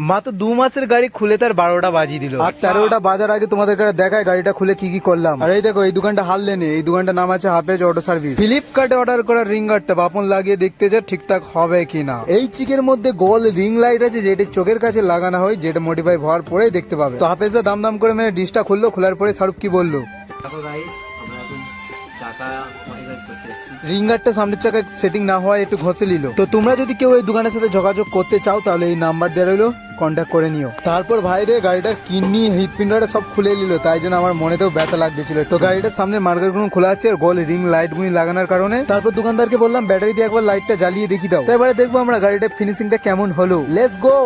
মাত্র 2 মাসের গাড়ি খুলে তার 12টা বাজিয়ে দিল। আর 13টা বাজার আগে তোমাদের কাছে দেখায় গাড়িটা খুলে কি কি করলাম। আর এই দেখো, এই দোকানটা হারলেনি, এই দোকানটার নাম আছে হাফেজ অটো সার্ভিস। ফ্লিপকার্টে অর্ডার করা রিং গার্ডটা বাপন লাগিয়ে দেখতে যা ঠিকঠাক হবে কিনা। এই চিকের মধ্যে গোল রিং লাইট আছে, যেটি চোখের কাছে লাগানো হয়, যেটা মডিফাই হওয়ার পরেই দেখতে পাবে। তো হাফেজা দাম দাম করে মেরে ডিশটা খুললো। খোলার পরে শাহরুখ কি বললো, রিঙ্গারটা সামনের চাকায় সেটিং না হওয়ায় একটু ঘষে নিল। তো তোমরা যদি কেউ এই দোকানের সাথে যোগাযোগ করতে চাও তাহলে এই নাম্বার দেওয়া রইলো, কন্ট্যাক্ট করে নিও। তারপর ভাইরে গাড়িটা কিনি হিটপিন্ডারে সব খুলে নিল, তাই জন্য আমার মনেতেও ব্যথা লাগতেছিল। তো গাড়িটার সামনে মার্কেটগুলো খোলা আছে আর গোল রিং লাইট গুলি লাগানোর কারণে। তারপর দোকানদারকে বললাম ব্যাটারি দিয়ে একবার লাইটটা জ্বালিয়ে দেখি দাও। তো এবারে দেখবো আমরা গাড়িটার ফিনিশিংটা কেমন হলো। Let's go.